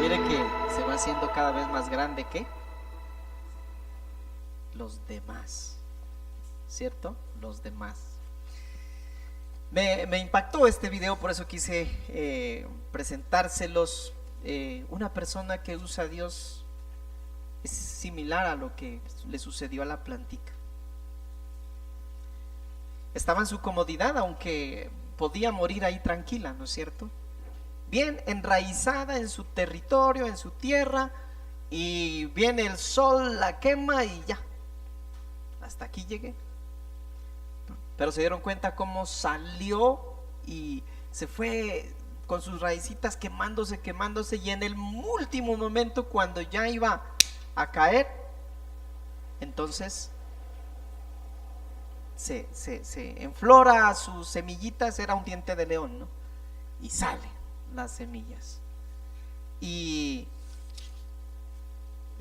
Mire que se va haciendo cada vez más grande que los demás, ¿cierto? Los demás. Me impactó este video, por eso quise presentárselos. Una persona que usa a Dios es similar a lo que le sucedió a la plantica. Estaba en su comodidad, aunque podía morir ahí tranquila, ¿no es cierto? Bien enraizada en su territorio, en su tierra, y viene el sol, la quema y ya, hasta aquí llegué. Pero se dieron cuenta cómo salió y se fue con sus raicitas quemándose, quemándose, y en el último momento, cuando ya iba a caer, entonces se enflora sus semillitas, era un diente de león, ¿no? Y salen las semillas. Y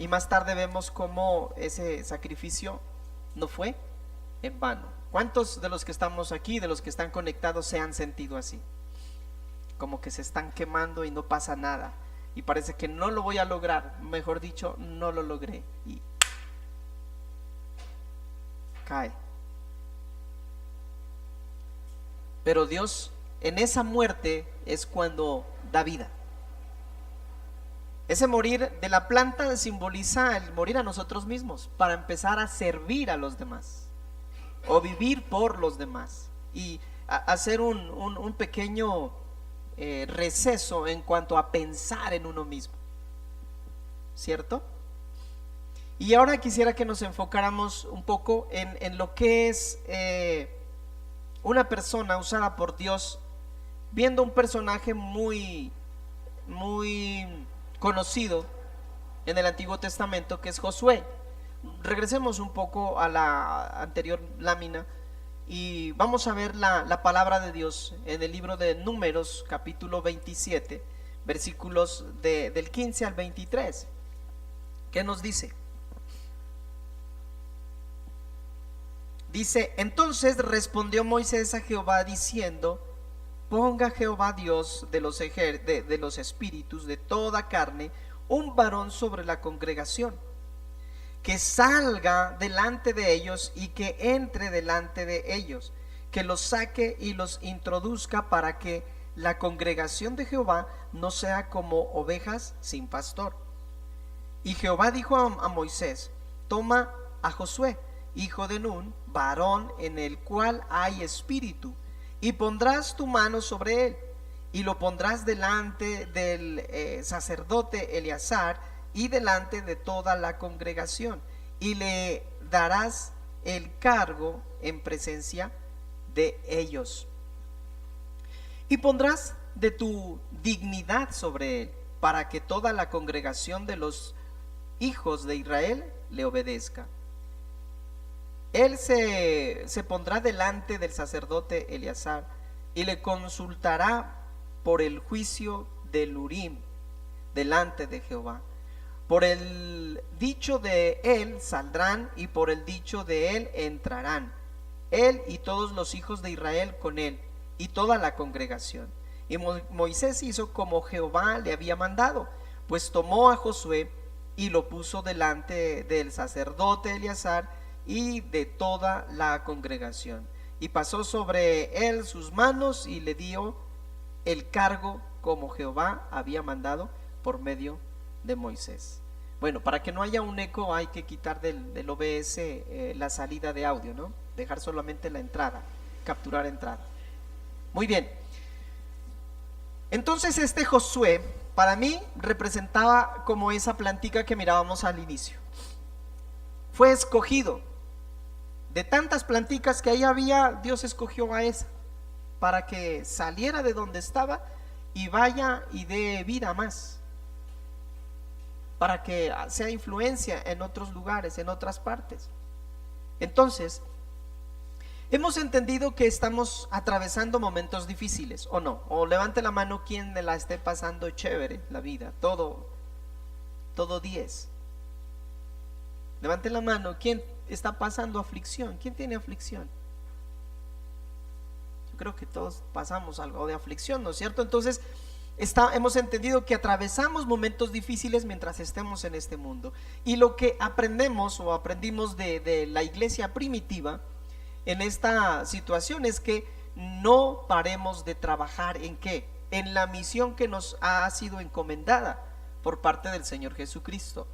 más tarde vemos cómo ese sacrificio no fue en vano. ¿Cuántos de los que estamos aquí, de los que están conectados, se han sentido así? Como que se están quemando y no pasa nada, y parece que no lo voy a lograr, mejor dicho, no lo logré, y cae. Pero Dios, en esa muerte es cuando da vida. Ese morir de la planta simboliza el morir a nosotros mismos para empezar a servir a los demás o vivir por los demás y hacer un pequeño receso en cuanto a pensar en uno mismo, ¿cierto? Y ahora quisiera que nos enfocáramos un poco en lo que es una persona usada por Dios, viendo un personaje muy conocido en el Antiguo Testamento, que es Josué. Regresemos un poco a la anterior lámina y vamos a ver la palabra de Dios en el libro de Números, capítulo 27, versículos del 15 al 23. ¿Qué nos dice? Dice: entonces respondió Moisés a Jehová diciendo: ponga Jehová Dios de los espíritus de toda carne un varón sobre la congregación, que salga delante de ellos y que entre delante de ellos, que los saque y los introduzca, para que la congregación de Jehová no sea como ovejas sin pastor. Y Jehová dijo a Moisés: toma a Josué, hijo de Nun, varón en el cual hay espíritu, y pondrás tu mano sobre él, y lo pondrás delante del sacerdote Eleazar y delante de toda la congregación, y le darás el cargo en presencia de ellos, y pondrás de tu dignidad sobre él, para que toda la congregación de los hijos de Israel le obedezca. Él se pondrá delante del sacerdote Eleazar y le consultará por el juicio del Urim delante de Jehová. Por el dicho de él saldrán, y por el dicho de él entrarán, él y todos los hijos de Israel con él, y toda la congregación. Y Moisés hizo como Jehová le había mandado, pues tomó a Josué y lo puso delante del sacerdote Eleazar y de toda la congregación, y pasó sobre él sus manos y le dio el cargo como Jehová había mandado por medio de Moisés. Bueno, para que no haya un eco hay que quitar del OBS la salida de audio, ¿no? Dejar solamente la entrada, capturar entrada. Muy bien. Entonces este Josué para mí representaba como esa plantica que mirábamos al inicio. Fue escogido. De tantas planticas que ahí había, Dios escogió a esa para que saliera de donde estaba y vaya y dé vida más, para que sea influencia en otros lugares, en otras partes. Entonces, hemos entendido que estamos atravesando momentos difíciles, ¿o no? O levante la mano quien la esté pasando chévere la vida, todo 10. Levante la mano quien está pasando aflicción. ¿Quién tiene aflicción? Yo creo que todos pasamos algo de aflicción, ¿no es cierto? Entonces, hemos entendido que atravesamos momentos difíciles mientras estemos en este mundo. Y lo que aprendemos o aprendimos de la iglesia primitiva en esta situación es que no paremos de trabajar ¿en qué? En la misión que nos ha sido encomendada por parte del Señor Jesucristo.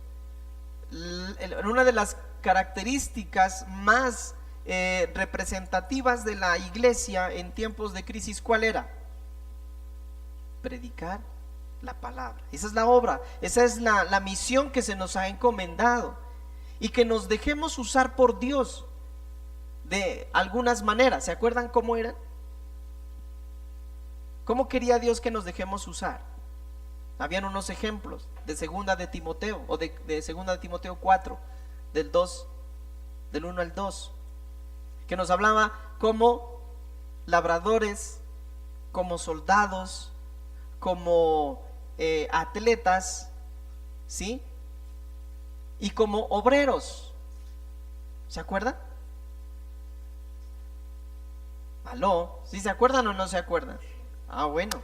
Una de las características más representativas de la iglesia en tiempos de crisis, ¿cuál era? Predicar la palabra. Esa es la obra, esa es la misión que se nos ha encomendado, y que nos dejemos usar por Dios de algunas maneras. ¿Se acuerdan cómo eran? ¿Cómo quería Dios que nos dejemos usar? Habían unos ejemplos de segunda de Timoteo, o de segunda de Timoteo 4, del 1 al 2, que nos hablaba como labradores, como soldados, como atletas, ¿sí? Y como obreros. ¿Se acuerdan? ¿Aló? ¿Sí se acuerdan o no se acuerdan? Ah, bueno.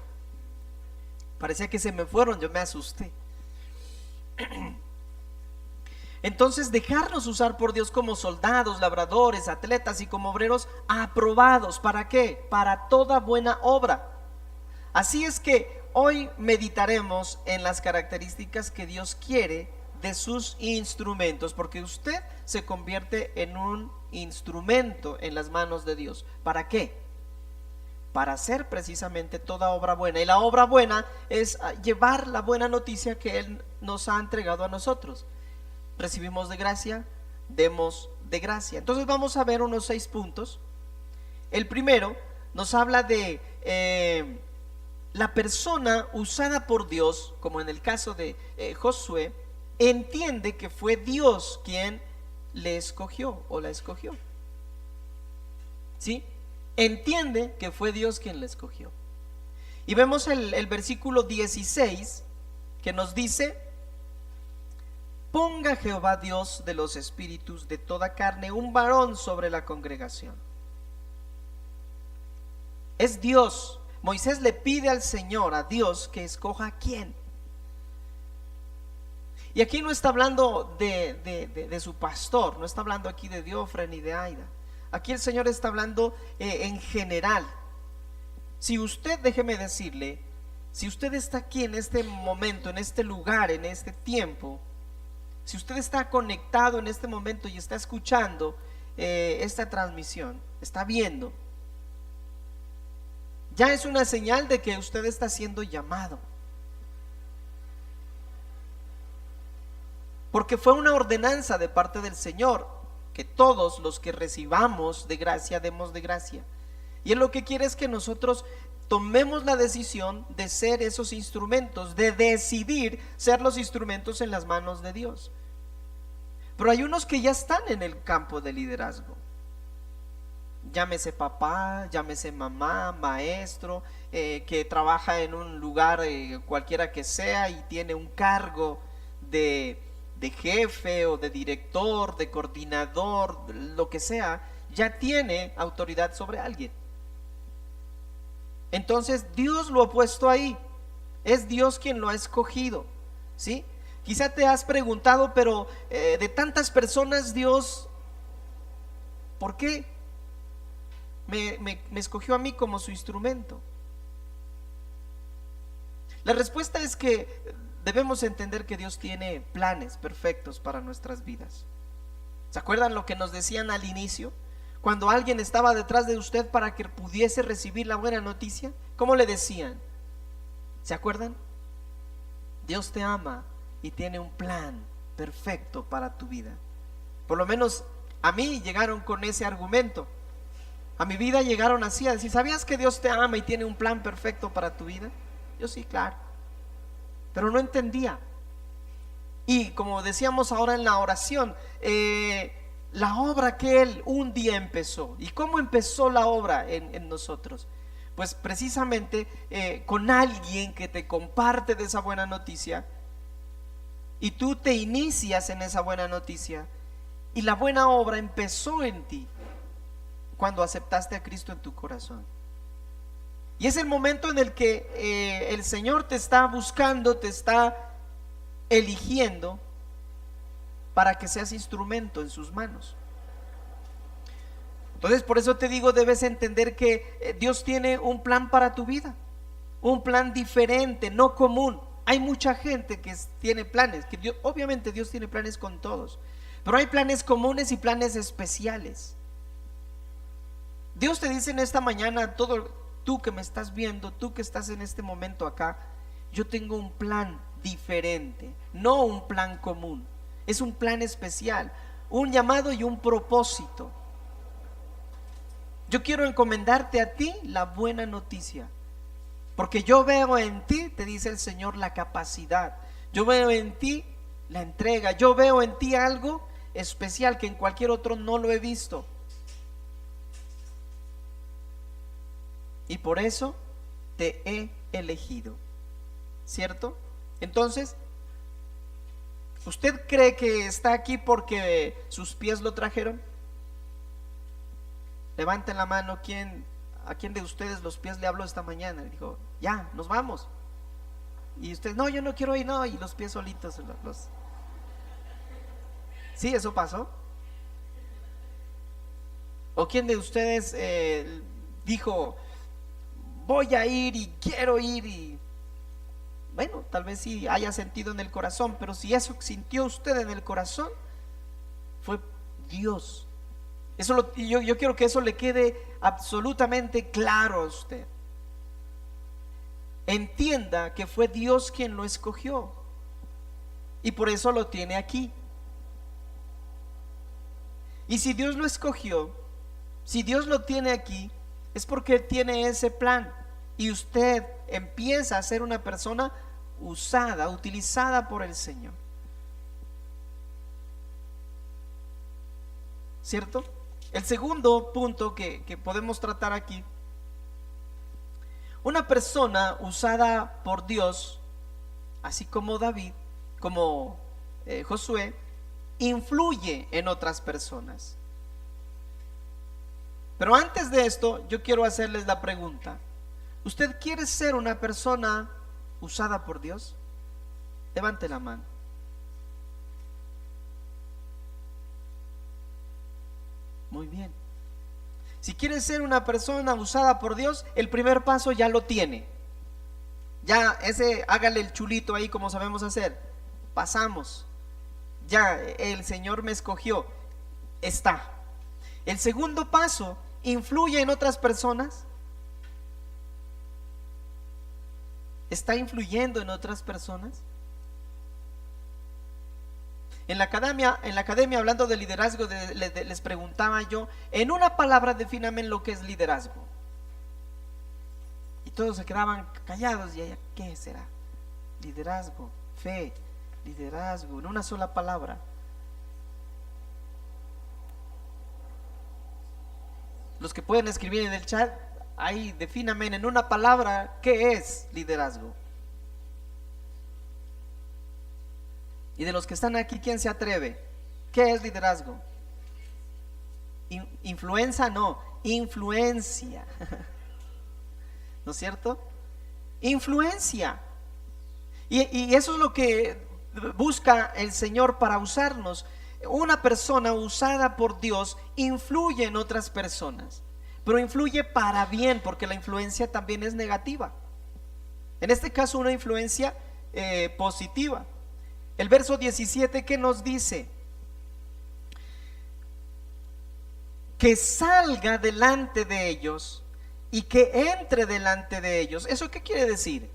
Parecía que se me fueron, yo me asusté. Entonces, dejarnos usar por Dios como soldados, labradores, atletas y como obreros aprobados. ¿Para qué? Para toda buena obra. Así es que hoy meditaremos en las características que Dios quiere de sus instrumentos, porque usted se convierte en un instrumento en las manos de Dios. ¿Para qué? Para hacer precisamente toda obra buena. Y la obra buena es llevar la buena noticia que Él nos ha entregado a nosotros. Recibimos de gracia, demos de gracia. Entonces vamos a ver unos 6 puntos. El primero nos habla de la persona usada por Dios, como en el caso de Josué, entiende que fue Dios quien le escogió o la escogió. ¿Sí? Entiende que fue Dios quien le escogió. Y vemos el versículo 16 que nos dice: ponga Jehová Dios de los espíritus de toda carne un varón sobre la congregación. Es Dios. Moisés le pide al Señor, a Dios, que escoja a quién. Y aquí no está hablando de su pastor, no está hablando aquí de Diofre ni de Aida. Aquí el Señor está hablando en general. Si usted, déjeme decirle, si usted está aquí en este momento, en este lugar, en este tiempo, si usted está conectado en este momento y está escuchando esta transmisión, está viendo, ya es una señal de que usted está siendo llamado. Porque fue una ordenanza de parte del Señor que todos los que recibamos de gracia, demos de gracia. Y Él lo que quiere es que nosotros tomemos la decisión de ser esos instrumentos, de decidir ser los instrumentos en las manos de Dios. Pero hay unos que ya están en el campo de liderazgo. Llámese papá, llámese mamá, maestro, que trabaja en un lugar cualquiera que sea y tiene un cargo de jefe o de director, de coordinador, lo que sea, ya tiene autoridad sobre alguien. Entonces Dios lo ha puesto ahí, es Dios quien lo ha escogido, ¿sí? Quizá te has preguntado, pero de tantas personas, Dios, ¿por qué me escogió a mí como su instrumento? La respuesta es que debemos entender que Dios tiene planes perfectos para nuestras vidas. ¿Se acuerdan lo que nos decían al inicio? Cuando alguien estaba detrás de usted para que pudiese recibir la buena noticia, ¿cómo le decían? ¿Se acuerdan? Dios te ama y tiene un plan perfecto para tu vida. Por lo menos a mí llegaron con ese argumento. A mi vida llegaron así, a decir: ¿sabías que Dios te ama y tiene un plan perfecto para tu vida? Yo sí, claro, pero no entendía. Y como decíamos ahora en la oración, la obra que Él un día empezó. ¿Y cómo empezó la obra en nosotros? Pues precisamente con alguien que te comparte de esa buena noticia, y tú te inicias en esa buena noticia, y la buena obra empezó en ti cuando aceptaste a Cristo en tu corazón. Y es el momento en el que el Señor te está buscando, te está eligiendo para que seas instrumento en sus manos. Entonces, por eso te digo, debes entender que Dios tiene un plan para tu vida, un plan diferente, no común. Hay mucha gente que tiene planes, que obviamente Dios tiene planes con todos, pero hay planes comunes y planes especiales. Dios te dice en esta mañana, tú que me estás viendo, tú que estás en este momento acá, yo tengo un plan diferente, no un plan común, es un plan especial, un llamado y un propósito. Yo quiero encomendarte a ti la buena noticia, porque yo veo en ti, te dice el Señor, la capacidad. Yo veo en ti la entrega. Yo veo en ti algo especial que en cualquier otro no lo he visto. Y por eso te he elegido, ¿cierto? Entonces, ¿usted cree que está aquí porque sus pies lo trajeron? Levanten la mano, ¿a quién de ustedes los pies le habló esta mañana? Le dijo, ya, nos vamos. Y usted, no, yo no quiero ir, no, y los pies solitos. ¿Sí, eso pasó? ¿O quién de ustedes dijo, voy a ir y quiero ir? Y bueno, tal vez sí haya sentido en el corazón, pero si eso sintió usted en el corazón, fue Dios. Yo quiero que eso le quede absolutamente claro a usted. Entienda que fue Dios quien lo escogió y por eso lo tiene aquí. Y si Dios lo escogió, si Dios lo tiene aquí, es porque tiene ese plan y usted empieza a ser una persona usada, utilizada por el Señor, ¿cierto? El segundo punto que podemos tratar aquí: una persona usada por Dios, así como David, como Josué, influye en otras personas. Pero antes de esto, yo quiero hacerles la pregunta: ¿usted quiere ser una persona usada por Dios? Levante la mano. Muy bien. Si quiere ser una persona usada por Dios, el primer paso ya lo tiene. Ya hágale el chulito ahí como sabemos hacer. Pasamos. Ya el Señor me escogió. Está. El segundo paso: ¿influye en otras personas? ¿Está influyendo en otras personas? En la academia, hablando de liderazgo, les preguntaba yo, en una palabra, defíname lo que es liderazgo. Y todos se quedaban callados. Y ¿qué será? Liderazgo, fe, liderazgo, en una sola palabra. Los que pueden escribir en el chat, ahí defíname en una palabra qué es liderazgo. Y de los que están aquí, ¿quién se atreve? ¿Qué es liderazgo? Influencia, no, influencia. ¿No es cierto? Influencia. Y eso es lo que busca el Señor para usarnos. Una persona usada por Dios influye en otras personas, pero influye para bien, porque la influencia también es negativa. En este caso, una influencia positiva. El verso 17, ¿qué nos dice? Que salga delante de ellos y que entre delante de ellos. ¿Eso qué quiere decir?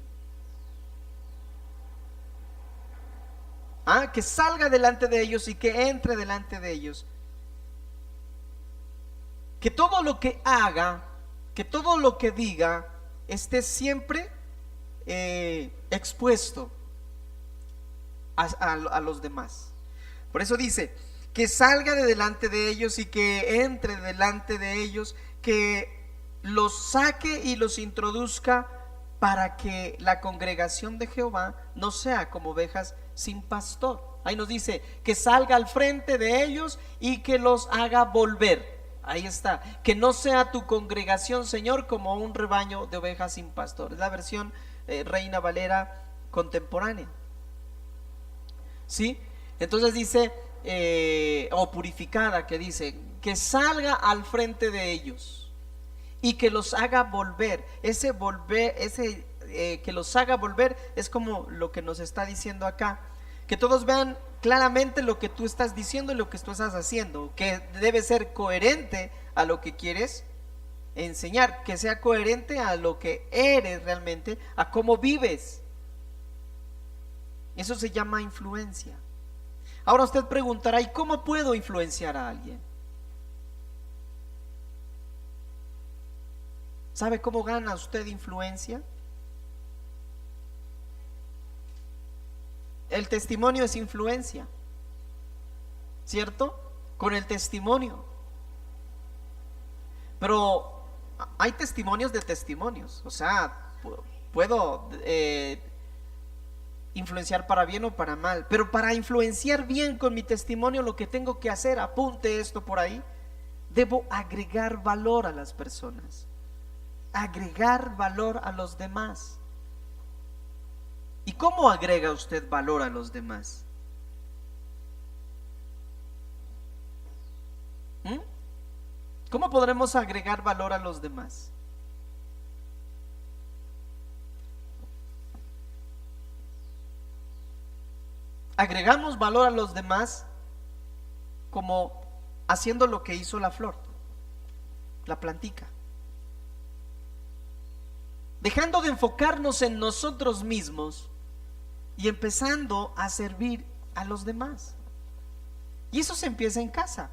Que salga delante de ellos y que entre delante de ellos. Que todo lo que haga, que todo lo que diga, esté siempre expuesto a los demás. Por eso dice que salga de delante de ellos y que entre delante de ellos, que los saque y los introduzca, para que la congregación de Jehová no sea como ovejas sin pastor. Ahí nos dice que salga al frente de ellos y que los haga volver. Ahí está. Que no sea tu congregación, Señor, como un rebaño de ovejas sin pastor. Es la versión Reina Valera contemporánea. ¿Sí? Entonces dice, o purificada, que dice, que salga al frente de ellos y que los haga volver. Ese volver, que los haga volver es como lo que nos está diciendo acá. Que todos vean claramente lo que tú estás diciendo y lo que tú estás haciendo, que debe ser coherente a lo que quieres enseñar, que sea coherente a lo que eres realmente, a cómo vives. Eso se llama influencia. Ahora usted preguntará, ¿y cómo puedo influenciar a alguien? ¿Sabe cómo gana usted influencia? El testimonio es influencia, ¿cierto? Con el testimonio. Pero hay testimonios de testimonios. O sea, puedo influenciar para bien o para mal. Pero para influenciar bien con mi testimonio, lo que tengo que hacer, apunte esto por ahí, debo agregar valor a las personas, agregar valor a los demás. ¿Y cómo agrega usted valor a los demás? ¿Cómo podremos agregar valor a los demás? Agregamos valor a los demás como haciendo lo que hizo la flor, la plantica. Dejando de enfocarnos en nosotros mismos y empezando a servir a los demás. Y eso se empieza en casa.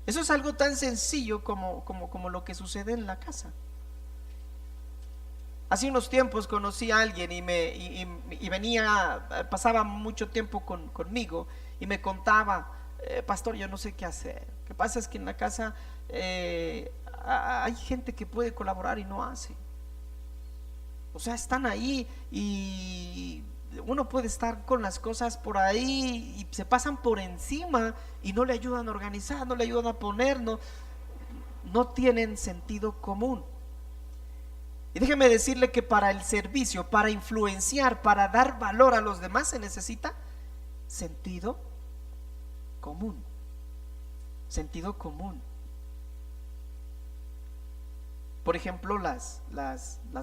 Eso es algo tan sencillo como lo que sucede en la casa. Hace unos tiempos conocí a alguien y venía, pasaba mucho tiempo conmigo y me contaba, pastor, yo no sé qué hacer. Lo que pasa es que en la casa hay gente que puede colaborar y no hace. O sea, están ahí y uno puede estar con las cosas por ahí y se pasan por encima y no le ayudan a organizar, no le ayudan a poner, no tienen sentido común. Y déjeme decirle que para el servicio, para influenciar, para dar valor a los demás se necesita sentido común. Sentido común. Por ejemplo, las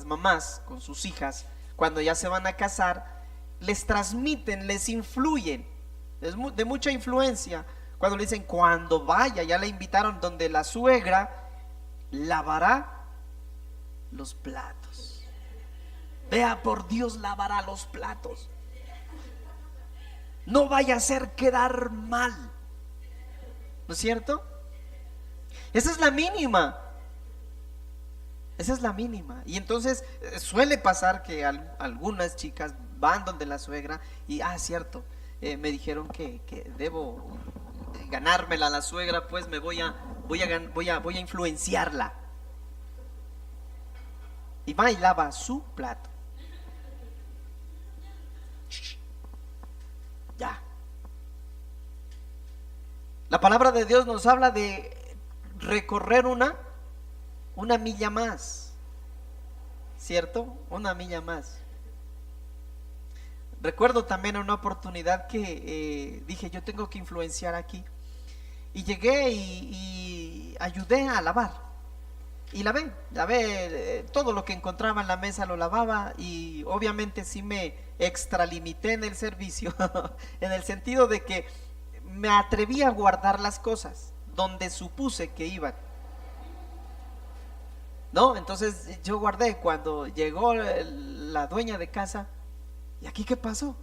mamás con sus hijas, cuando ya se van a casar, les transmiten, les influyen, es de mucha influencia. Cuando le dicen, cuando vaya, ya la invitaron donde la suegra lavará los platos. Vea, por Dios, lavará los platos. No vaya a hacer quedar mal. ¿No es cierto? Esa es la mínima. Esa es la mínima. Y entonces suele pasar que algunas chicas van donde la suegra y, cierto, me dijeron que debo ganármela a la suegra, pues me voy a influenciarla. Y va y lava su plato. Ya. La palabra de Dios nos habla de recorrer una milla más, ¿cierto? Una milla más. Recuerdo también una oportunidad que dije, yo tengo que influenciar aquí. Y llegué y ayudé a lavar. Y lavé todo lo que encontraba en la mesa, lo lavaba. Y obviamente sí me extralimité en el servicio, en el sentido de que me atreví a guardar las cosas donde supuse que iban. ¿No? Entonces yo guardé. Cuando llegó la dueña de casa, ¿y aquí qué pasó?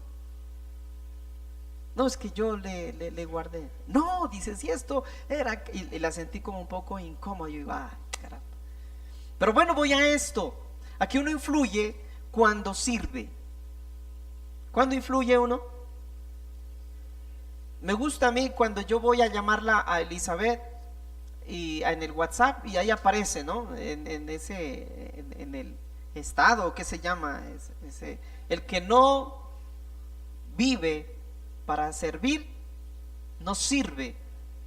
No, es que yo le guardé. No, dice, si esto era. Y la sentí como un poco incómoda. Yo iba, caramba. Pero bueno, voy a esto. Aquí uno influye cuando sirve. ¿Cuándo influye uno? Me gusta a mí cuando yo voy a llamarla a Elizabeth y en el WhatsApp y ahí aparece, ¿no? En el estado, ¿qué se llama? El que no vive para servir, no sirve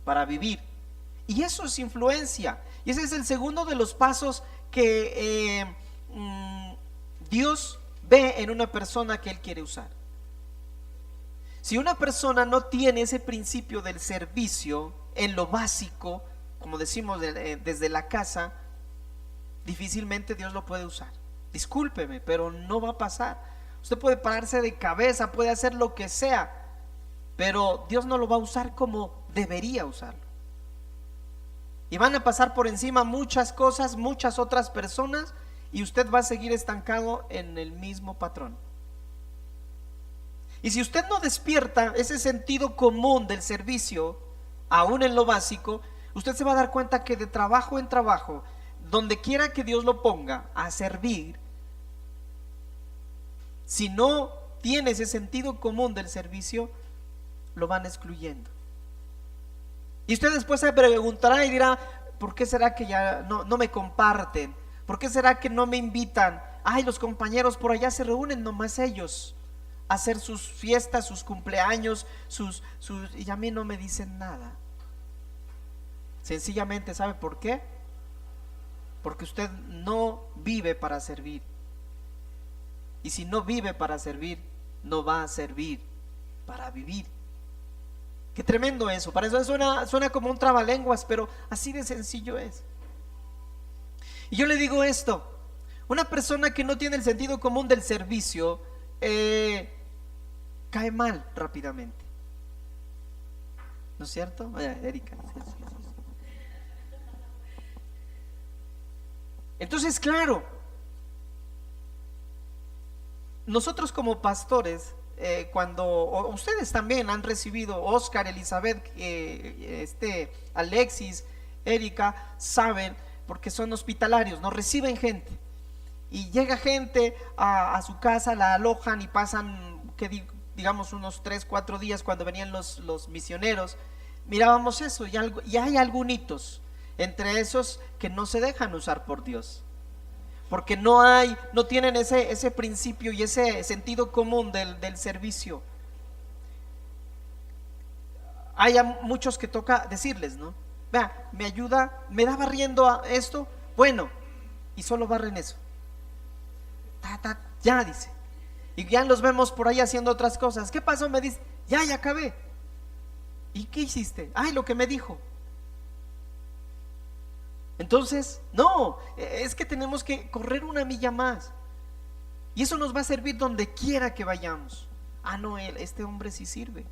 para vivir. Y eso es influencia. Y ese es el segundo de los pasos que Dios ve en una persona que Él quiere usar. Si una persona no tiene ese principio del servicio en lo básico, como decimos desde la casa, difícilmente Dios lo puede usar. Discúlpeme, pero no va a pasar. Usted puede pararse de cabeza, puede hacer lo que sea, pero Dios no lo va a usar como debería usarlo. Y van a pasar por encima muchas cosas, muchas otras personas, y usted va a seguir estancado en el mismo patrón. Y si usted no despierta ese sentido común del servicio, aún en lo básico, usted se va a dar cuenta que de trabajo en trabajo, donde quiera que Dios lo ponga a servir, si no tiene ese sentido común del servicio, lo van excluyendo. Y usted después se preguntará y dirá: ¿por qué será que ya no me comparten? ¿Por qué será que no me invitan? Ay, los compañeros por allá se reúnen nomás ellos a hacer sus fiestas, sus cumpleaños, y a mí no me dicen nada. Sencillamente, ¿sabe por qué? Porque usted no vive para servir. Y si no vive para servir, no va a servir para vivir. Qué tremendo eso. Para eso suena como un trabalenguas, pero así de sencillo es. Y yo le digo esto: una persona que no tiene el sentido común del servicio cae mal rápidamente. ¿No es cierto? Oye, Erika. Sí. Entonces, claro, nosotros como pastores, cuando ustedes también han recibido, Oscar, Elizabeth, Alexis, Erika, saben, porque son hospitalarios, nos reciben gente. Y llega gente a su casa, la alojan y pasan, digamos, unos 3-4 días. Cuando venían los misioneros, mirábamos eso, y hay algunitos entre esos que no se dejan usar por Dios, porque no tienen ese principio y ese sentido común del servicio. Hay muchos que toca decirles, ¿no? Vea, me ayuda, me da barriendo a esto, bueno, y solo barren eso. Ya dice. Y ya los vemos por ahí haciendo otras cosas. ¿Qué pasó? Me dice: ya acabé. ¿Y qué hiciste? Ay, lo que me dijo. Entonces, no, es que tenemos que correr una milla más. Y eso nos va a servir donde quiera que vayamos. No, este hombre sí sirve.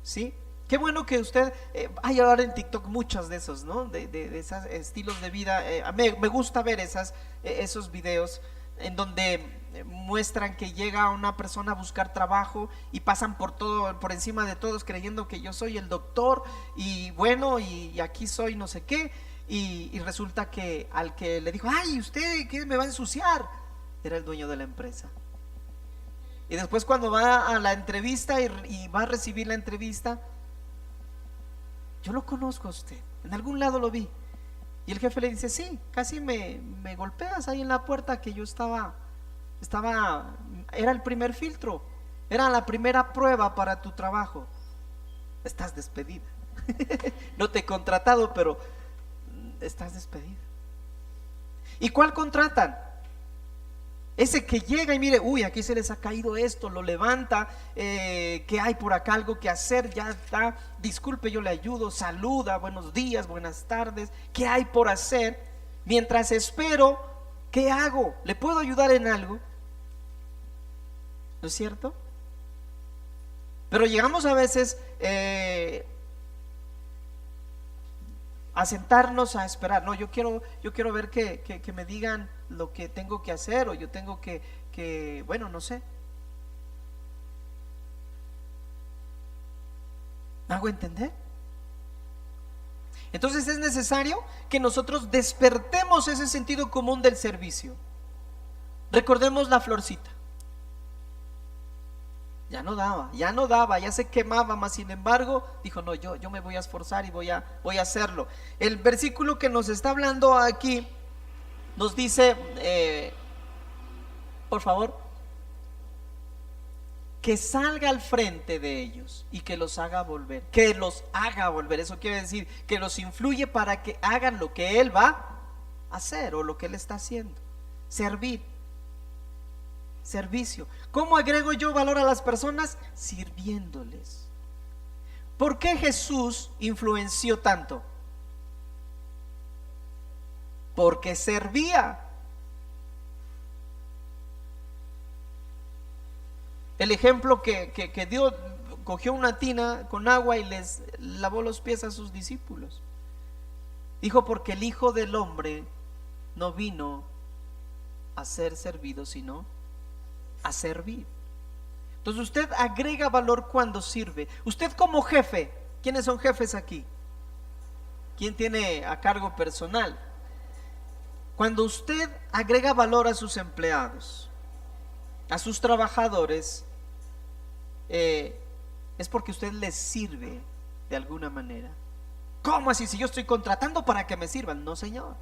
¿Sí? Qué bueno que usted, hay ahora en TikTok muchos de esos, ¿no? De esos estilos de vida. Me gusta ver esos videos en donde muestran que llega una persona a buscar trabajo y pasan por encima de todos, creyendo que yo soy el doctor y bueno, y aquí soy no sé qué. Y resulta que al que le dijo: ay, ¿usted qué me va a ensuciar?, era el dueño de la empresa. Y después, cuando va a la entrevista y va a recibir la entrevista: yo lo conozco a usted, en algún lado lo vi. Y el jefe le dice: sí, casi me golpeas ahí en la puerta, que yo estaba, era el primer filtro, era la primera prueba para tu trabajo. Estás despedida. No te he contratado, pero estás despedida. ¿Y cuál contratan? Ese que llega y mire: uy, aquí se les ha caído esto, lo levanta, que hay por acá algo que hacer, ya está, disculpe, yo le ayudo, saluda, buenos días, buenas tardes, ¿qué hay por hacer? Mientras espero, ¿qué hago? ¿Le puedo ayudar en algo? ¿No es cierto? Pero llegamos a veces a sentarnos a esperar. No, yo quiero ver que me digan lo que tengo que hacer, o yo tengo que bueno, no sé. ¿Me hago entender? Entonces es necesario que nosotros despertemos ese sentido común del servicio. Recordemos la florcita. Ya no daba, ya se quemaba, mas sin embargo dijo: no, yo me voy a esforzar y voy a hacerlo. El versículo que nos está hablando aquí nos dice, por favor, que salga al frente de ellos y que los haga volver, que los haga volver. Eso quiere decir que los influye para que hagan lo que Él va a hacer o lo que Él está haciendo. Servir, servicio. ¿Cómo agrego yo valor a las personas? Sirviéndoles. ¿Por qué Jesús influenció tanto? Porque servía. El ejemplo que dio, cogió una tina con agua y les lavó los pies a sus discípulos. Dijo, porque el Hijo del Hombre no vino a ser servido, sino a servir. Entonces usted agrega valor cuando sirve. Usted como jefe, ¿quiénes son jefes aquí? ¿Quién tiene a cargo personal? Cuando usted agrega valor a sus empleados, a sus trabajadores, es porque usted les sirve de alguna manera. ¿Cómo así? Si yo estoy contratando para que me sirvan. No, señor.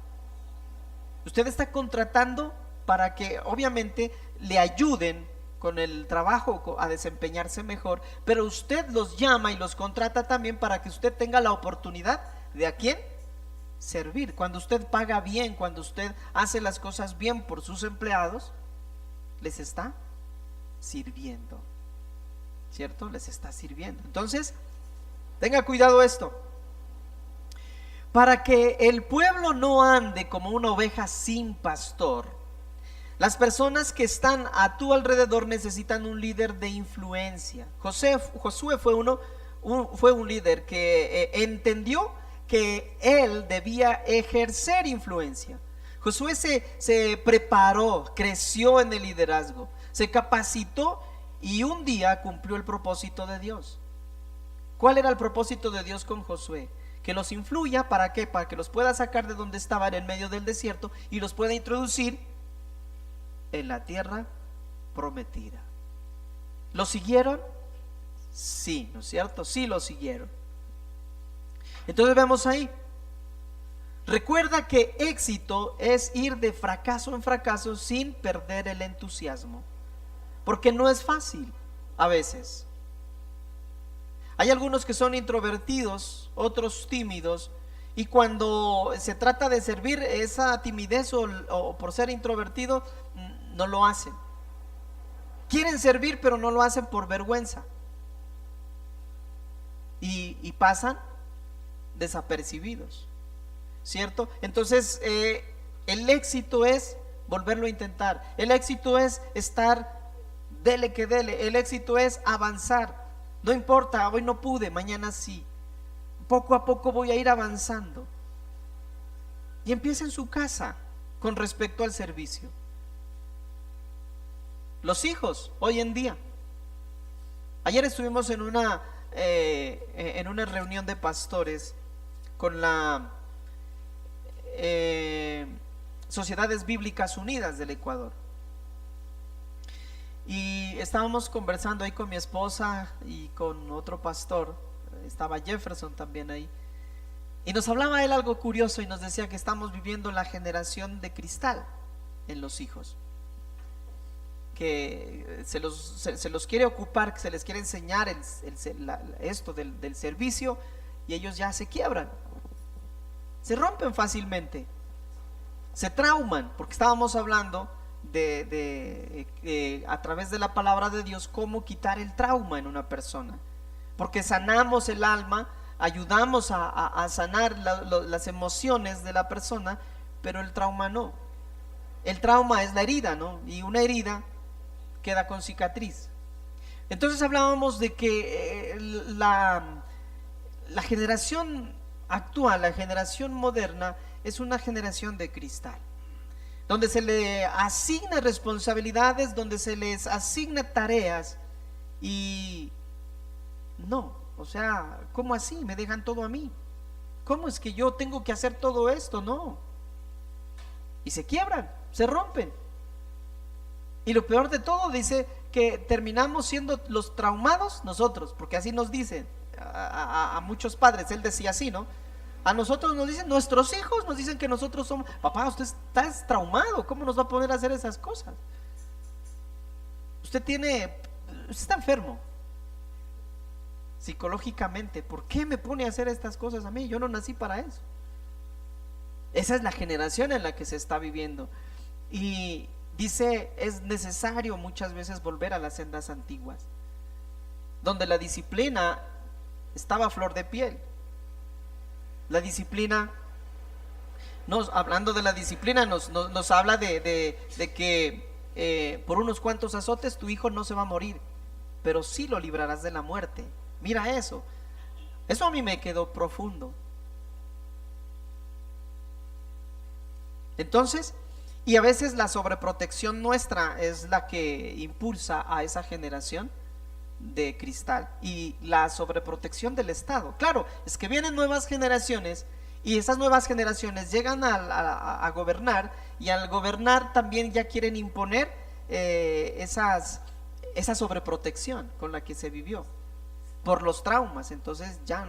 Usted está contratando para que obviamente le ayuden con el trabajo a desempeñarse mejor, pero usted los llama y los contrata también para que usted tenga la oportunidad de ¿a quién? Servir. Cuando usted paga bien, cuando usted hace las cosas bien por sus empleados, les está sirviendo, ¿cierto? Les está sirviendo. Entonces, tenga cuidado esto. Para que el pueblo no ande como una oveja sin pastor, las personas que están a tu alrededor necesitan un líder de influencia. Josué fue un líder que entendió que él debía ejercer influencia. Josué se preparó, creció en el liderazgo, se capacitó y un día cumplió el propósito de Dios. ¿Cuál era el propósito de Dios con Josué? Que los influya, ¿para qué? Para que los pueda sacar de donde estaban en medio del desierto y los pueda introducir en la tierra prometida. ¿Lo siguieron? Sí, ¿no es cierto? Sí lo siguieron. Entonces vemos ahí, recuerda que éxito es ir de fracaso en fracaso sin perder el entusiasmo, porque no es fácil a veces. Hay algunos que son introvertidos, otros tímidos, y cuando se trata de servir, esa timidez o por ser introvertido no lo hacen. Quieren servir, pero no lo hacen por vergüenza y pasan desapercibidos, ¿cierto? Entonces el éxito es volverlo a intentar. El éxito es estar dele que dele. El éxito es avanzar. No importa, hoy no pude, mañana sí. Poco a poco voy a ir avanzando. Y empieza en su casa con respecto al servicio. Los hijos, hoy en día. Ayer estuvimos en una reunión de pastores con la Sociedades Bíblicas Unidas del Ecuador. Y estábamos conversando ahí con mi esposa y con otro pastor, estaba Jefferson también ahí, y nos hablaba él algo curioso y nos decía que estamos viviendo la generación de cristal en los hijos, que se los quiere ocupar, que se les quiere enseñar esto del servicio, y ellos ya se quiebran, se rompen fácilmente, se trauman, porque estábamos hablando a través de la palabra de Dios cómo quitar el trauma en una persona, porque sanamos el alma, ayudamos a sanar las emociones de la persona, pero el trauma no. El trauma es la herida, ¿no? Y una herida queda con cicatriz. Entonces hablábamos de que la generación actual, la generación moderna, es una generación de cristal, donde se le asigna responsabilidades, donde se les asigna tareas y no, o sea, ¿cómo así? Me dejan todo a mí. ¿Cómo es que yo tengo que hacer todo esto? No. Y se quiebran, se rompen. Y lo peor de todo, dice que terminamos siendo los traumados nosotros, porque así nos dicen a muchos padres. Él decía así, ¿no? A nosotros nos dicen, nuestros hijos nos dicen que nosotros somos, papá, usted está traumado, ¿cómo nos va a poner a hacer esas cosas? Usted tiene usted está enfermo psicológicamente. ¿Por qué me pone a hacer estas cosas a mí? Yo no nací para eso. Esa es la generación en la que se está viviendo. Y dice, es necesario muchas veces volver a las sendas antiguas, donde la disciplina estaba a flor de piel. La disciplina, hablando de la disciplina, nos habla de que por unos cuantos azotes tu hijo no se va a morir, pero sí lo librarás de la muerte. Mira eso. Eso a mí me quedó profundo. Entonces, y a veces la sobreprotección nuestra es la que impulsa a esa generación de cristal, y la sobreprotección del Estado. Claro, es que vienen nuevas generaciones y esas nuevas generaciones llegan a gobernar, y al gobernar también ya quieren imponer esa sobreprotección con la que se vivió por los traumas. Entonces ya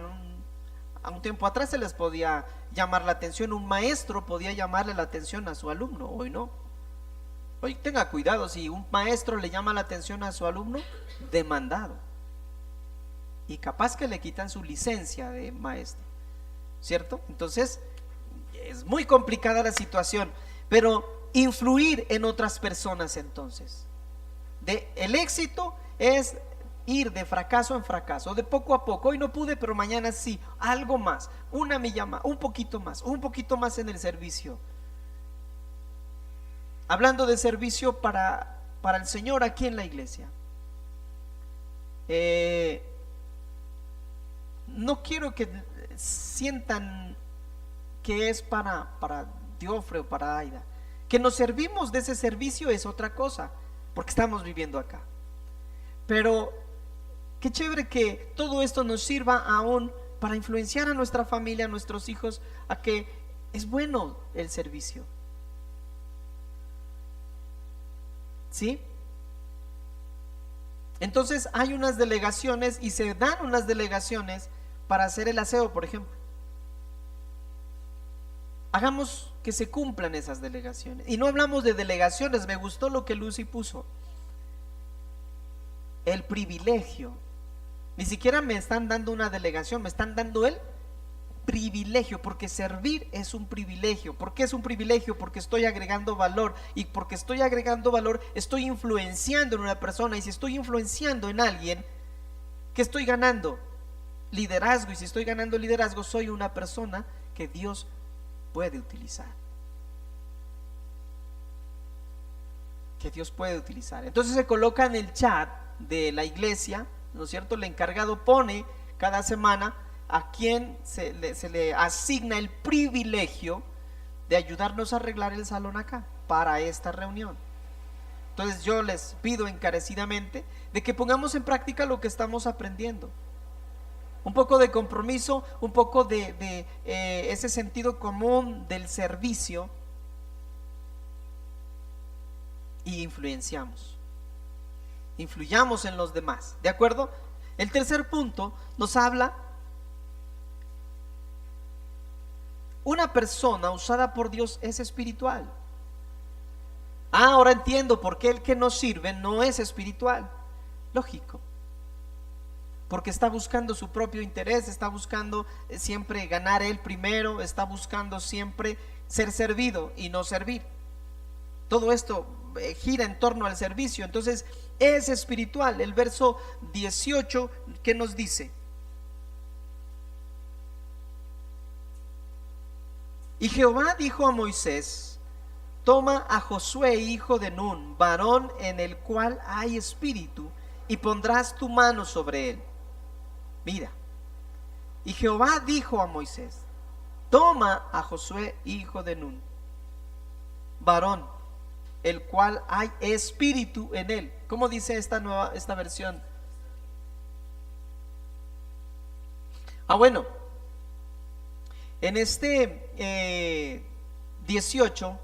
a un tiempo atrás se les podía llamar la atención, un maestro podía llamarle la atención a su alumno, hoy no. Hoy tenga cuidado, si un maestro le llama la atención a su alumno, demandado, y capaz que le quitan su licencia de maestro, ¿cierto? Entonces es muy complicada la situación, pero influir en otras personas, entonces, el éxito es ir de fracaso en fracaso, de poco a poco. Hoy no pude, pero mañana sí, algo más, una milla más, un poquito más en el servicio. Hablando de servicio para el Señor aquí en la iglesia, no quiero que sientan que es para Diofre o para Aida. Que nos servimos de ese servicio es otra cosa, porque estamos viviendo acá. Pero qué chévere que todo esto nos sirva aún para influenciar a nuestra familia, a nuestros hijos, a que es bueno el servicio. ¿Sí? Entonces hay unas delegaciones, y se dan unas delegaciones para hacer el aseo, por ejemplo. Hagamos que se cumplan esas delegaciones. Y no hablamos de delegaciones, me gustó lo que Lucy puso. El privilegio. Ni siquiera me están dando una delegación, me están dando el privilegio, porque servir es un privilegio. ¿Por qué es un privilegio? Porque estoy agregando valor, y porque estoy agregando valor estoy influenciando en una persona, y si estoy influenciando en alguien, ¿qué estoy ganando? Liderazgo, y si estoy ganando liderazgo, soy una persona que Dios puede utilizar, Entonces se coloca en el chat de la iglesia, ¿no es cierto? El encargado pone cada semana a quien se le asigna el privilegio de ayudarnos a arreglar el salón acá para esta reunión. Entonces yo les pido encarecidamente de que pongamos en práctica lo que estamos aprendiendo. Un poco de compromiso, un poco de ese sentido común del servicio, y influyamos en los demás, ¿de acuerdo? El tercer punto nos habla: una persona usada por Dios es espiritual. Ahora entiendo por qué el que no sirve no es espiritual. Lógico, porque está buscando su propio interés, está buscando siempre ganar él primero, está buscando siempre ser servido y no servir. Todo esto gira en torno al servicio. Entonces es espiritual. El verso 18, ¿qué nos dice? Y Jehová dijo a Moisés: toma a Josué hijo de Nun, varón en el cual hay espíritu, y pondrás tu mano sobre él. Mira, y Jehová dijo a Moisés: toma a Josué hijo de Nun, varón el cual hay espíritu en él. ¿Cómo dice esta versión? Bueno, en este 18,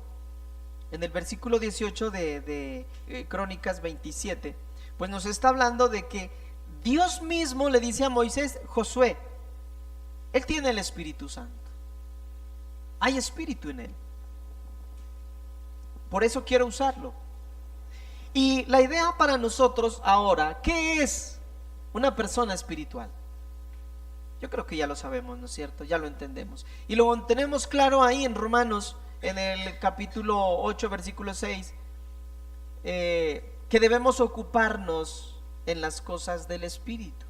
en el versículo 18 de Crónicas 27, pues nos está hablando de que Dios mismo le dice a Moisés: Josué, él tiene el Espíritu Santo, hay espíritu en él, por eso quiero usarlo. Y la idea para nosotros ahora, ¿qué es una persona espiritual? Yo creo que ya lo sabemos, ¿no es cierto? Ya lo entendemos. Y lo tenemos claro ahí en Romanos, en el capítulo 8, versículo 6, que debemos ocuparnos en las cosas del Espíritu.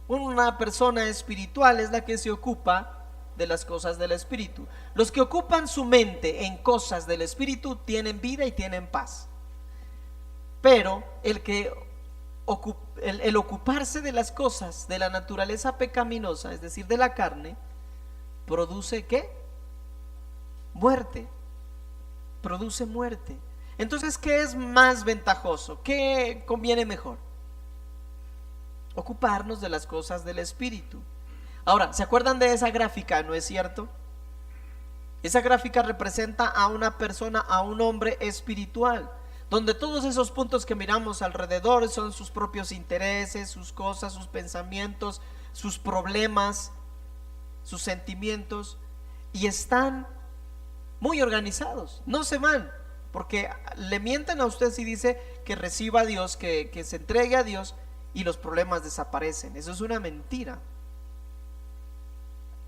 Una persona espiritual es la que se ocupa de las cosas del Espíritu. Los que ocupan su mente en cosas del Espíritu tienen vida y tienen paz. Pero el ocuparse de las cosas de la naturaleza pecaminosa, es decir, de la carne, produce ¿qué? Muerte. Produce muerte. Entonces, ¿qué es más ventajoso? ¿Qué conviene mejor? Ocuparnos de las cosas del Espíritu. Ahora, ¿se acuerdan de esa gráfica, no es cierto? Esa gráfica representa a una persona, a un hombre espiritual, donde todos esos puntos que miramos alrededor son sus propios intereses, sus cosas, sus pensamientos, sus problemas, sus sentimientos, y están muy organizados, no se van, porque le mienten a usted si dice que reciba a Dios, que se entregue a Dios y los problemas desaparecen. Eso es una mentira.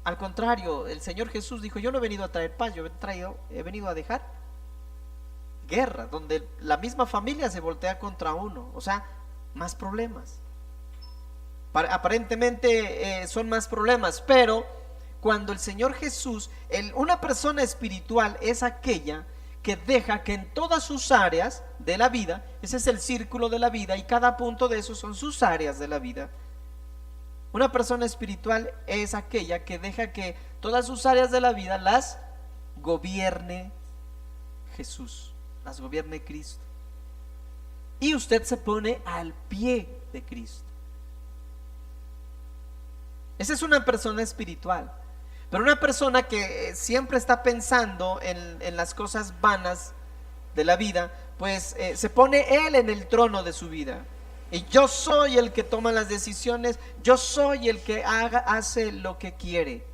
Al contrario, el Señor Jesús dijo: yo no he venido a traer paz, yo he venido a dejar guerra, donde la misma familia se voltea contra uno, o sea, más problemas. Aparentemente son más problemas, pero cuando el Señor Jesús, una persona espiritual es aquella que deja que en todas sus áreas de la vida, ese es el círculo de la vida y cada punto de esos son sus áreas de la vida. Una persona espiritual es aquella que deja que todas sus áreas de la vida las gobierne Jesús, las gobierne Cristo. Y usted se pone al pie de Cristo. Esa es una persona espiritual. Pero una persona que siempre está pensando en las cosas vanas de la vida, pues se pone él en el trono de su vida. Y yo soy el que toma las decisiones, yo soy el que hace lo que quiere.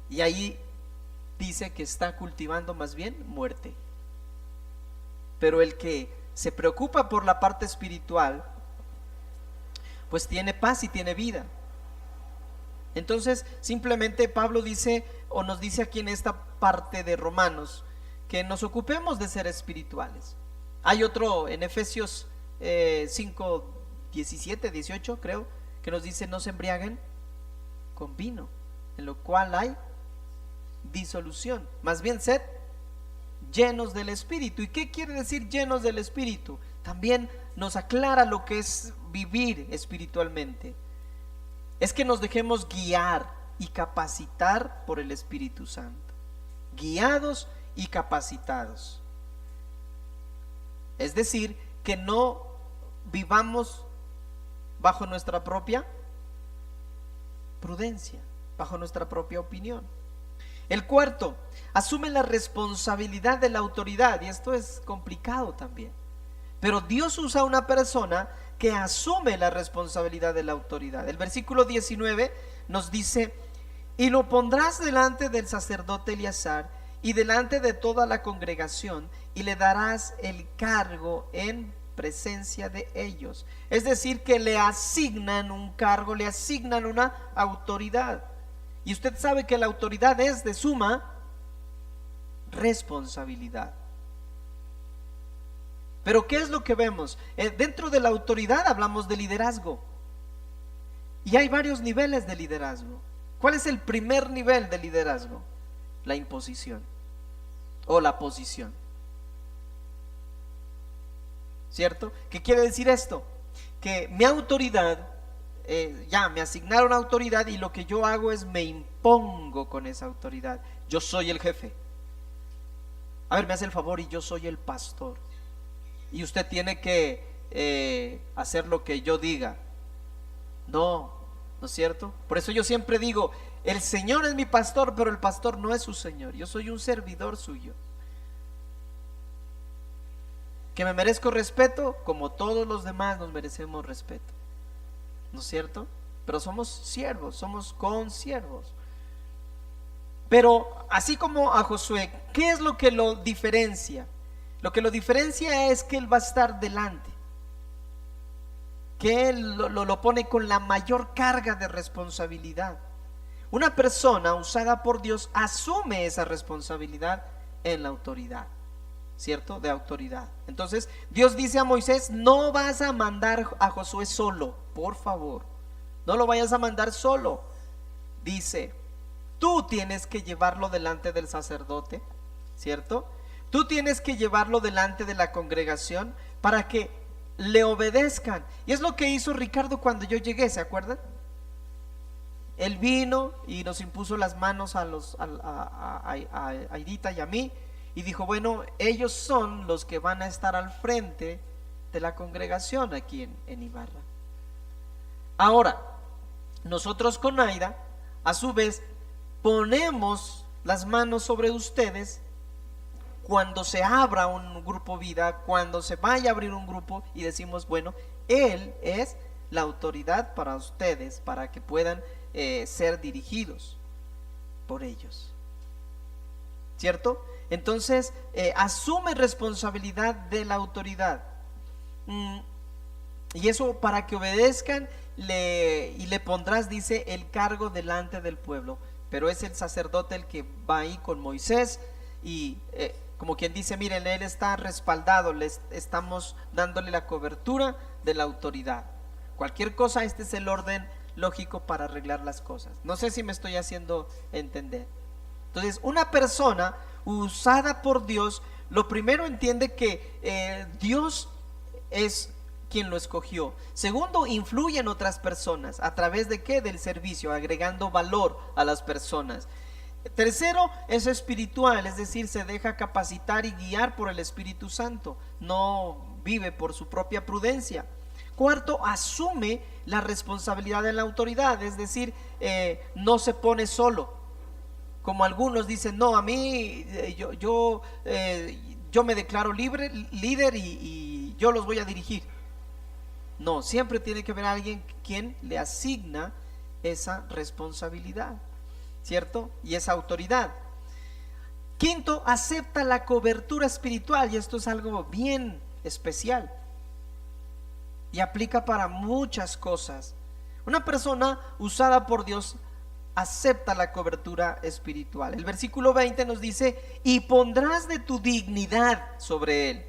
Y ahí dice que está cultivando más bien muerte. Pero el que se preocupa por la parte espiritual, pues tiene paz y tiene vida. Entonces simplemente Pablo dice, o nos dice aquí en esta parte de Romanos, que nos ocupemos de ser espirituales. Hay otro en Efesios 5, 17, 18 creo, que nos dice: no se embriaguen con vino, en lo cual hay disolución, más bien sed llenos del Espíritu. ¿Y qué quiere decir llenos del Espíritu? También nos aclara lo que es vivir espiritualmente. Es que nos dejemos guiar y capacitar por el Espíritu Santo. Guiados y capacitados. Es decir, que no vivamos bajo nuestra propia prudencia, bajo nuestra propia opinión. El cuarto, asume la responsabilidad de la autoridad. Y esto es complicado también. Pero Dios usa a una persona que asume la responsabilidad de la autoridad. El versículo 19 nos dice: y lo pondrás delante del sacerdote Eleazar y delante de toda la congregación, y le darás el cargo en presencia de ellos. Es decir, que le asignan un cargo, le asignan una autoridad. Y usted sabe que la autoridad es de suma responsabilidad. Pero ¿qué es lo que vemos? Dentro de la autoridad hablamos de liderazgo. Y hay varios niveles de liderazgo. ¿Cuál es el primer nivel de liderazgo? La imposición o la posición. ¿Cierto? ¿Qué quiere decir esto? Que mi autoridad, ya me asignaron autoridad y lo que yo hago es me impongo con esa autoridad. Yo soy el jefe. A ver, me hace el favor y yo soy el pastor. Y usted tiene que hacer lo que yo diga. No, ¿no es cierto? Por eso yo siempre digo: el Señor es mi pastor, pero el pastor no es su Señor. Yo soy un servidor suyo. Que me merezco respeto, como todos los demás nos merecemos respeto, ¿no es cierto? Pero somos siervos, somos consiervos. Pero así como a Josué, ¿qué es lo que lo diferencia? Lo que lo diferencia es que Él va a estar delante, que Él lo pone con la mayor carga de responsabilidad. Una persona usada por Dios asume esa responsabilidad en la autoridad, ¿cierto? De autoridad. Entonces Dios dice a Moisés: no vas a mandar a Josué solo, por favor, no lo vayas a mandar solo. Dice: tú tienes que llevarlo delante del sacerdote, ¿cierto? Tú tienes que llevarlo delante de la congregación para que le obedezcan. Y es lo que hizo Ricardo cuando yo llegué, ¿se acuerdan? Él vino y nos impuso las manos a Aidita y a mí, y dijo: bueno, ellos son los que van a estar al frente de la congregación aquí en Ibarra. Ahora, nosotros con Aida, a su vez, ponemos las manos sobre ustedes cuando se abra un grupo vida, cuando se vaya a abrir un grupo, y decimos: bueno, Él es la autoridad para ustedes, para que puedan ser dirigidos por ellos, ¿cierto? Entonces asume responsabilidad de la autoridad, y eso para que obedezcan, y le pondrás, dice, el cargo delante del pueblo. Pero es el sacerdote el que va ahí con Moisés, y como quien dice: miren, él está respaldado, estamos dándole la cobertura de la autoridad. Cualquier cosa, este es el orden lógico para arreglar las cosas. No sé si me estoy haciendo entender. Entonces, una persona usada por Dios, lo primero entiende que Dios es quien lo escogió. Segundo, influye en otras personas. ¿A través de qué? Del servicio, agregando valor a las personas. Tercero, es espiritual, es decir, se deja capacitar y guiar por el Espíritu Santo, no vive por su propia prudencia. Cuarto, asume la responsabilidad de la autoridad, es decir, no se pone solo, como algunos dicen: no, a mí yo me declaro líder y yo los voy a dirigir. No, siempre tiene que haber alguien quien le asigna esa responsabilidad, ¿cierto? Y esa autoridad. Quinto, acepta la cobertura espiritual, y esto es algo bien especial y aplica para muchas cosas. Una persona usada por Dios acepta la cobertura espiritual. El versículo 20 nos dice: y pondrás de tu dignidad sobre él,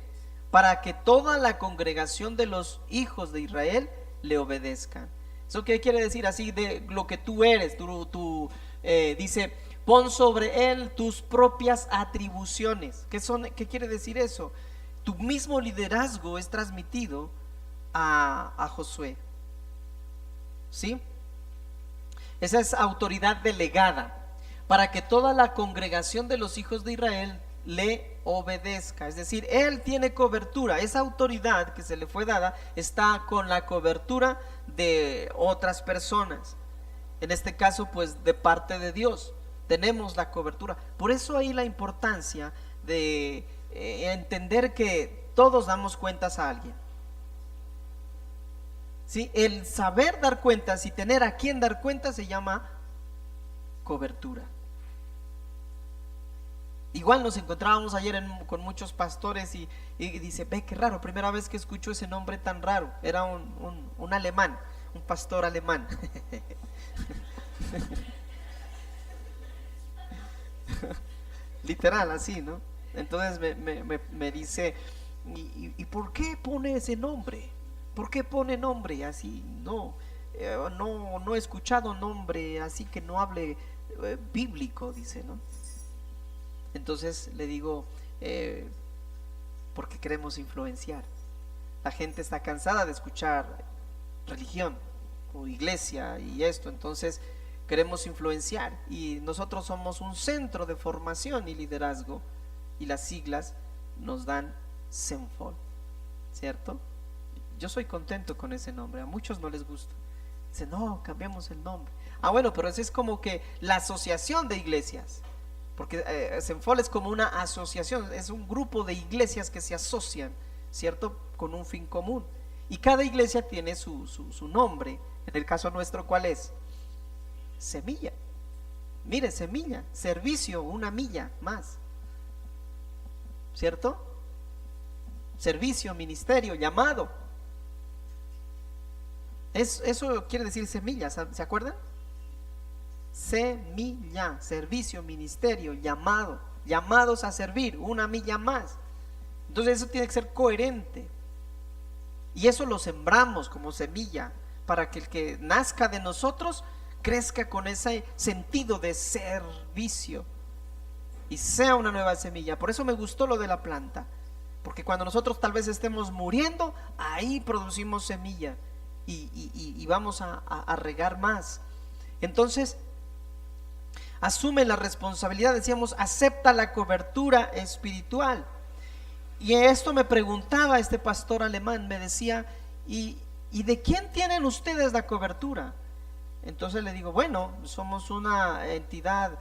para que toda la congregación de los hijos de Israel le obedezcan. ¿Eso qué quiere decir? Así de lo que tú eres, dice: pon sobre él tus propias atribuciones. ¿Qué quiere decir eso? Tu mismo liderazgo es transmitido a Josué, ¿sí? Esa es autoridad delegada, para que toda la congregación de los hijos de Israel le obedezca. Es decir, él tiene cobertura. Esa autoridad que se le fue dada está con la cobertura de otras personas. En este caso, pues, de parte de Dios tenemos la cobertura. Por eso ahí la importancia de entender que todos damos cuentas a alguien, ¿sí? El saber dar cuentas y tener a quien dar cuentas se llama cobertura. Igual nos encontrábamos ayer con muchos pastores y dice: ve, qué raro, primera vez que escucho ese nombre tan raro. Era un alemán, un pastor alemán. Literal, así, ¿no? Entonces me dice: ¿y por qué pone ese nombre? ¿Por qué pone nombre así? No he escuchado nombre así que no hable bíblico, dice, ¿no? Entonces le digo: porque queremos influenciar. La gente está cansada de escuchar religión o iglesia y esto, entonces queremos influenciar, y nosotros somos un centro de formación y liderazgo, y las siglas nos dan CENFOL, ¿cierto? Yo soy contento con ese nombre. A muchos no les gusta, dicen: no, cambiamos el nombre. Bueno, pero ese es como que la asociación de iglesias, porque CENFOL es como una asociación, es un grupo de iglesias que se asocian, ¿cierto?, con un fin común, y cada iglesia tiene su nombre. En el caso nuestro, ¿cuál es? Semilla. Mire, semilla, servicio, una milla más, ¿cierto? servicio, ministerio, llamado. Eso quiere decir semilla, ¿se acuerdan? Semilla, servicio, ministerio, llamado, llamados a servir, una milla más. Entonces eso tiene que ser coherente. Y eso lo sembramos como semilla para que el que nazca de nosotros crezca con ese sentido de servicio y sea una nueva semilla. Por eso me gustó lo de la planta, porque cuando nosotros tal vez estemos muriendo, ahí producimos semilla y vamos a regar más. Entonces asume la responsabilidad, decíamos, acepta la cobertura espiritual. Y esto me preguntaba este pastor alemán, me decía, ¿y de quién tienen ustedes la cobertura? Entonces le digo, bueno, somos una entidad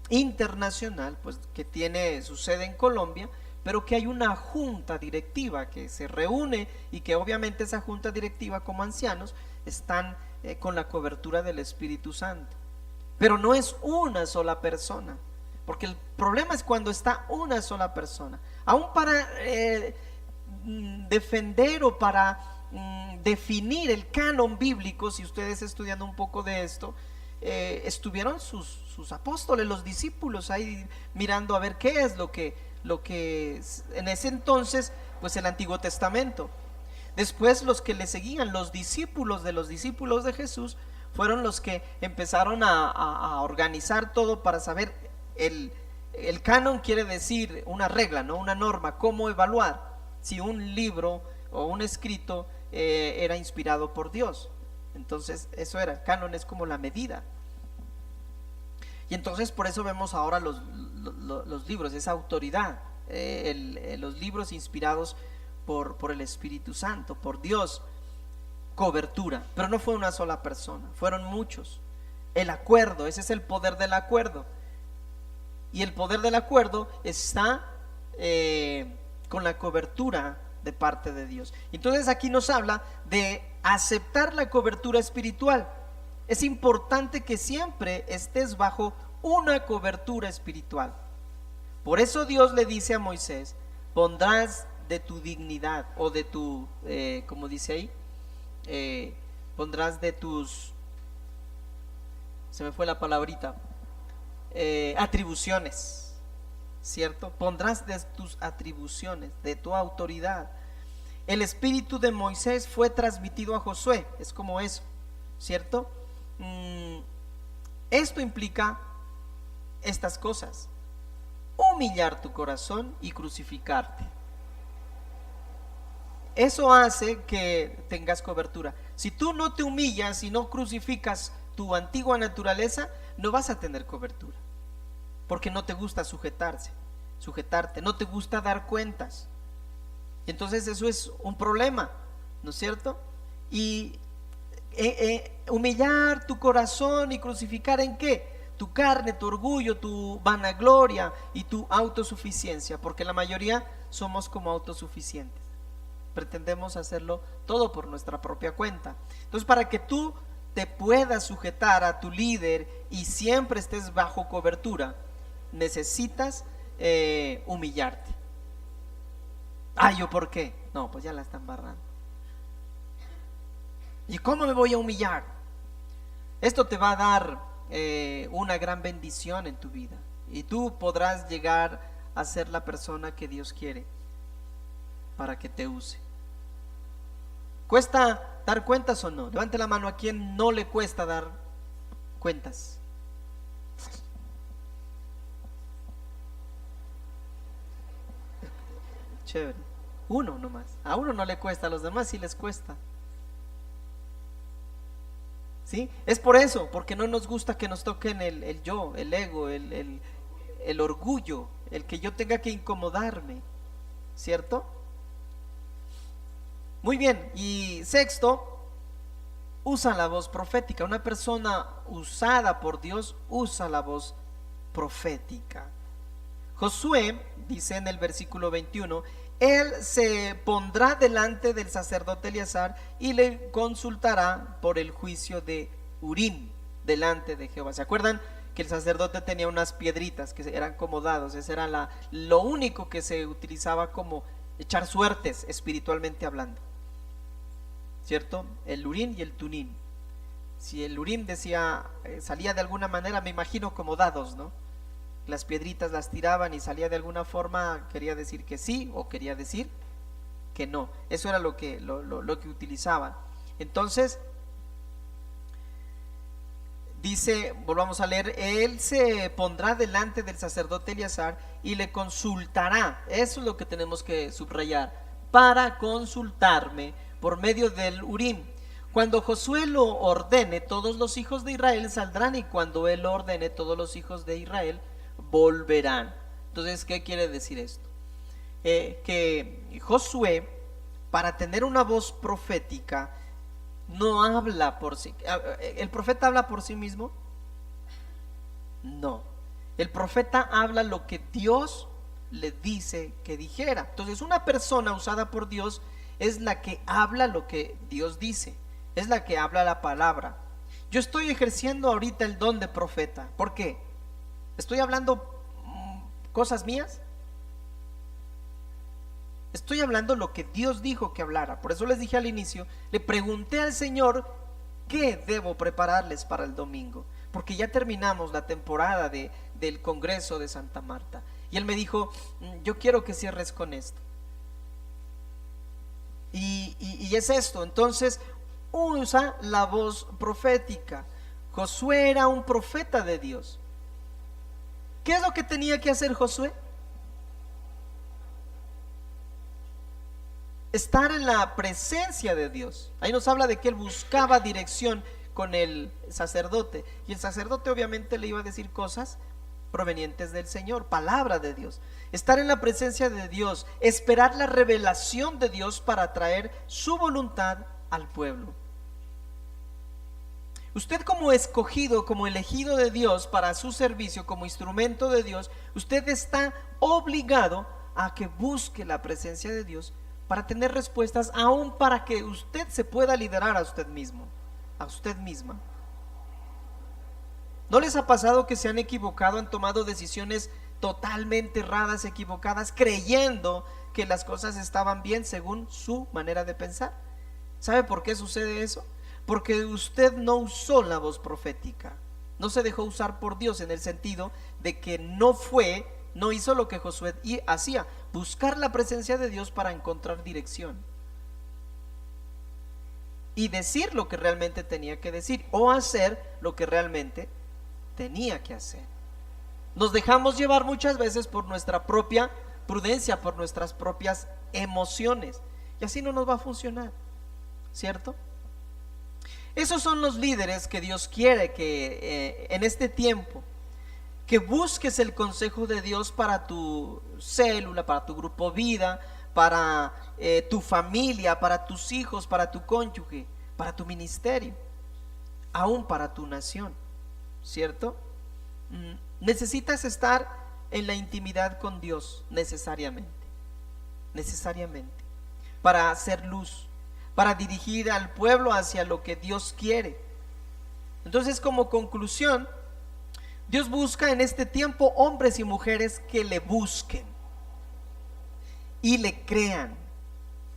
internacional, pues que tiene su sede en Colombia, pero que hay una junta directiva que se reúne y que obviamente esa junta directiva como ancianos están con la cobertura del Espíritu Santo. Pero no es una sola persona, porque el problema es cuando está una sola persona. Aún para defender o para definir el canon bíblico, si ustedes estudiando un poco de esto, estuvieron sus apóstoles, los discípulos ahí mirando a ver qué es lo que en ese entonces, pues el Antiguo Testamento. Después los que le seguían, los discípulos de Jesús, fueron los que empezaron a organizar todo para saber el canon quiere decir una regla, ¿no? Una norma, cómo evaluar si un libro o un escrito era inspirado por Dios. Entonces eso era, el canon es como la medida. Y entonces por eso vemos ahora los libros, esa autoridad, los libros inspirados por el Espíritu Santo, por Dios. Cobertura, pero no fue una sola persona, fueron muchos. El acuerdo, ese es el poder del acuerdo. Y el poder del acuerdo está con la cobertura de parte de Dios. Entonces aquí nos habla de aceptar la cobertura espiritual. Es importante que siempre estés bajo una cobertura espiritual. Por eso Dios le dice a Moisés, pondrás de tu dignidad o de tu, como dice ahí, pondrás de tus, se me fue la palabrita, atribuciones, ¿cierto? Pondrás de tus atribuciones, de tu autoridad. El espíritu de Moisés fue transmitido a Josué, es como eso, ¿cierto? Esto implica estas cosas: humillar tu corazón y crucificarte. Eso hace que tengas cobertura. Si tú no te humillas y no crucificas tu antigua naturaleza, no vas a tener cobertura, porque no te gusta sujetarte, no te gusta dar cuentas. Entonces eso es un problema, ¿no es cierto? Y humillar tu corazón y crucificar ¿en qué? Tu carne, tu orgullo, tu vanagloria y tu autosuficiencia, porque la mayoría somos como autosuficientes. Pretendemos hacerlo todo por nuestra propia cuenta. Entonces, para que tú te puedas sujetar a tu líder y siempre estés bajo cobertura, necesitas humillarte. ¿Yo por qué? No, pues ya la están barrando. ¿Y cómo me voy a humillar? Esto te va a dar una gran bendición en tu vida, y tú podrás llegar a ser la persona que Dios quiere para que te use. ¿Cuesta dar cuentas o no? Levante la mano a quien no le cuesta dar cuentas. Chévere. Uno nomás. A uno no le cuesta, a los demás sí les cuesta. ¿Sí? Es por eso, porque no nos gusta que nos toquen el yo, el ego, el orgullo, el que yo tenga que incomodarme, ¿cierto? Muy bien. Y sexto, usa la voz profética. Una persona usada por Dios usa la voz profética. Josué dice en el versículo 21, él se pondrá delante del sacerdote Eleazar y le consultará por el juicio de Urim delante de Jehová. ¿Se acuerdan que el sacerdote tenía unas piedritas que eran como dados. Ese era lo único que se utilizaba como echar suertes espiritualmente hablando, ¿cierto? El Urim y el Tumim. Si el Urim decía, salía de alguna manera, me imagino como dados, ¿no? Las piedritas las tiraban y salía de alguna forma, quería decir que sí o quería decir que no. Eso era lo que utilizaban. Entonces dice, volvamos a leer, él se pondrá delante del sacerdote Eleazar y le consultará. Eso es lo que tenemos que subrayar: para consultarme por medio del Urim. Cuando Josué lo ordene, todos los hijos de Israel saldrán, y cuando él ordene, todos los hijos de Israel volverán. Entonces, ¿qué quiere decir esto? Que Josué, para tener una voz profética, no habla por sí. ¿El profeta habla por sí mismo? No. El profeta habla lo que Dios le dice que dijera. Entonces, una persona usada por Dios es la que habla lo que Dios dice, es la que habla la palabra. Yo estoy ejerciendo ahorita el don de profeta. ¿Por qué? ¿Estoy hablando cosas mías? Estoy hablando lo que Dios dijo que hablara. Por eso les dije al inicio, le pregunté al Señor qué debo prepararles para el domingo, porque ya terminamos la temporada del Congreso de Santa Marta. Y Él me dijo, yo quiero que cierres con esto. Y es esto. Entonces usa la voz profética. Josué era un profeta de Dios. ¿Qué es lo que tenía que hacer Josué? Estar en la presencia de Dios. Ahí nos habla de que él buscaba dirección con el sacerdote, y el sacerdote obviamente le iba a decir cosas provenientes del Señor, palabra de Dios. Estar en la presencia de Dios, esperar la revelación de Dios para traer su voluntad al pueblo. Usted, como escogido, como elegido de Dios para su servicio, como instrumento de Dios, usted está obligado a que busque la presencia de Dios para tener respuestas, aún para que usted se pueda liderar a usted mismo, a usted misma. ¿No les ha pasado que se han equivocado, han tomado decisiones totalmente erradas, equivocadas, creyendo que las cosas estaban bien según su manera de pensar? ¿Sabe por qué sucede eso? Porque usted no usó la voz profética, no se dejó usar por Dios, en el sentido de que no hizo lo que Josué hacía, buscar la presencia de Dios para encontrar dirección y decir lo que realmente tenía que decir, o hacer lo que realmente tenía que hacer. Nos dejamos llevar muchas veces por nuestra propia prudencia, por nuestras propias emociones, y así no nos va a funcionar, ¿cierto? Esos son los líderes que Dios quiere que en este tiempo, que busques el consejo de Dios para tu célula, para tu grupo vida, para tu familia, para tus hijos, para tu cónyuge, para tu ministerio, aún para tu nación, ¿cierto? Necesitas estar en la intimidad con Dios necesariamente, para hacer luz, para dirigir al pueblo hacia lo que Dios quiere. Entonces, como conclusión, Dios busca en este tiempo hombres y mujeres que le busquen y le crean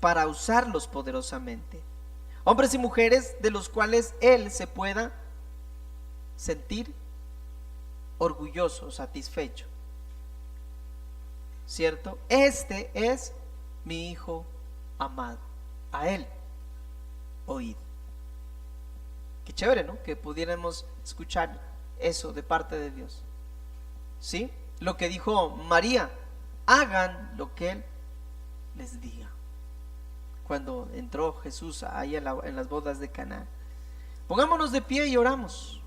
para usarlos poderosamente. Hombres y mujeres de los cuales Él se pueda sentir orgulloso, satisfecho, ¿cierto? Este es mi Hijo amado, a Él oíd. Qué chévere, ¿no? Que pudiéramos escuchar eso de parte de Dios, ¿sí? Lo que dijo María, hagan lo que Él les diga, cuando entró Jesús ahí en las bodas de Caná. Pongámonos de pie y oramos.